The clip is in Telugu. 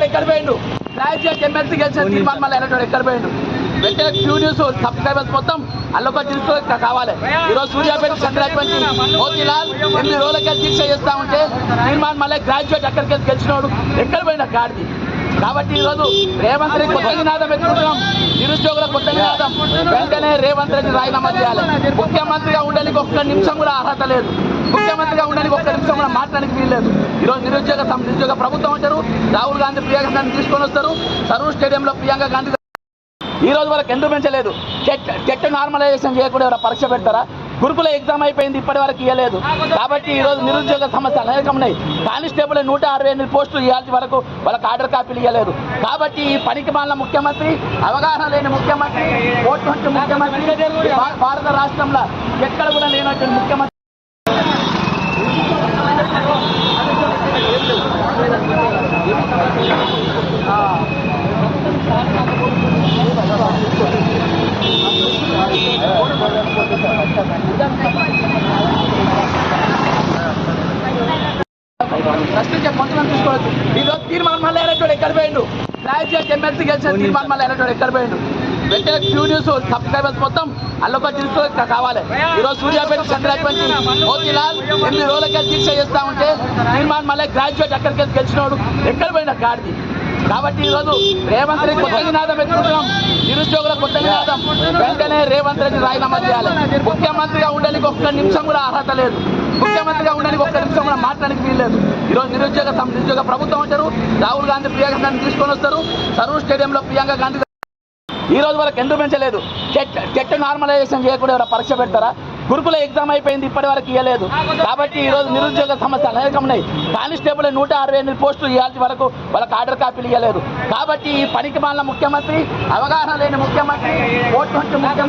ఎక్కడ పోయిండు? గ్రాడ్యుయేట్ ఎమ్మెల్సీ గెలిచిన తీర్మానం మళ్ళీ ఎన్నటోడు ఎక్కడ పోయిండు? వెంటనే క్యూ న్యూస్ సబ్స్క్రైబర్స్ మొత్తం అల్లొక తెలుసు కావాలి. ఈరోజు సూర్యాపేట చంద్రాటువంటి మోతీలాల్ 8 రోజులకే దీక్ష చేస్తా ఉంటే తీర్మానం మళ్ళీ గ్రాడ్యుయేట్ అక్కడికి గెలిచినోడు ఎక్కడ పోయినా గాడిది. కాబట్టి ఈరోజు రేవంత్ రెడ్డి కొత్త నినాదం ఎత్తుకుంటున్నాం. నిరుద్యోగుల కొత్త నినాదం వెంటనే రేవంత్ రెడ్డి రాజీనామా చేయాలి. ముఖ్యమంత్రిగా ఉండడానికి ఒక్క నిమిషం కూడా అర్హత లేదు. ముఖ్యమంత్రిగా ఉండడానికి ఒక్క నిమిషం కూడా మాట్లాడడానికి వీల్లేదు. ఈరోజు నిరుద్యోగ ప్రభుత్వం అంటారు. రాహుల్ గాంధీ ప్రియాంక గాంధీ తీసుకొని వస్తారు. సరూర్ స్టేడియంలో ప్రియాంక గాంధీ ఈ రోజు వరకు ఎందుకు పెంచలేదు? టెట్ నార్మలైజేషన్ చేయకుండా ఎవరైనా పరీక్ష పెడతారా? గురుకుల ఎగ్జామ్ అయిపోయింది, ఇప్పటి వరకు ఇవ్వలేదు. కాబట్టి ఈరోజు నిరుద్యోగ సమస్యలు అనేకం ఉన్నాయి. కానిస్టేబుల్ 168 పోస్టులు ఇవ్వాల్సి వరకు వాళ్ళకి ఆర్డర్ కాపీలు ఇవ్వలేదు. కాబట్టి ఈ పనికి మాలిన ముఖ్యమంత్రి, అవగాహన లేని ముఖ్యమంత్రి, ఓటు ముఖ్యమంత్రి, భారత రాష్ట్రంలో ఎక్కడ కూడా లేనటువంటి ముఖ్యమంత్రి ప్రశ్నించే కొంతమంది తీసుకోవచ్చు. ఈరోజు తీర్మానం మళ్ళీ ఎన్నటోడు ఎక్కడ పోయిండు? గ్రాడ్యుయేట్ ఎమ్మెల్సీ గెలిచిన తీర్మానం మళ్ళీ ఎన్నటోడు ఎక్కడ పోయిండు? వెంటనే క్యూ న్యూస్ సబ్స్క్రైబర్స్ మొత్తం అల్లొక తెలుసు కావాలి. ఈరోజు సూర్యాపేట చంద్రాటువంటి మోతీలాల్ 8 రోజులకే దీక్ష చేస్తా ఉంటే తీర్మానం మళ్ళీ గ్రాడ్యుయేట్ అక్కడికి గెలిచినోడు ఎక్కడ పోయినా గాడిది. కాబట్టి ఈరోజు రేవంత్ రెడ్డి కొత్త నినాదం ఎత్తుకుంటున్నాం. నిరుద్యోగుల కొత్త నినాదం వెంటనే రేవంత్ రెడ్డి రాజీనామా చేయాలి. ముఖ్యమంత్రిగా ఉండడానికి ఒక్క నిమిషం కూడా అర్హత లేదు. ముఖ్యమంత్రిగా ఉండడానికి ఒక్క నిమిషం కూడా మాట్లాడడానికి వీల్లేదు. ఈరోజు నిరుద్యోగ ప్రభుత్వం అంటారు. రాహుల్ గాంధీ ప్రియాంక గాంధీ తీసుకొని వస్తారు. సరూర్ స్టేడియంలో ప్రియాంక గాంధీ ఈ రోజు వరకు ఎందుకు పెంచలేదు? టెట్ నార్మలైజేషన్ చేయకుండా ఎవరైనా పరీక్ష పెడతారా? గురుకుల ఎగ్జామ్ అయిపోయింది, ఇప్పటి వరకు ఇవ్వలేదు. కాబట్టి ఈరోజు నిరుద్యోగ సమస్యలు అనేకం ఉన్నాయి. కానిస్టేబుల్ 168 పోస్టులు ఇవ్వాల్సి వరకు వాళ్ళకి ఆర్డర్ కాపీలు ఇవ్వలేదు. కాబట్టి ఈ పనికి మాలిన ముఖ్యమంత్రి, అవగాహన లేని ముఖ్యమంత్రి, ఓటు ముఖ్యమంత్రి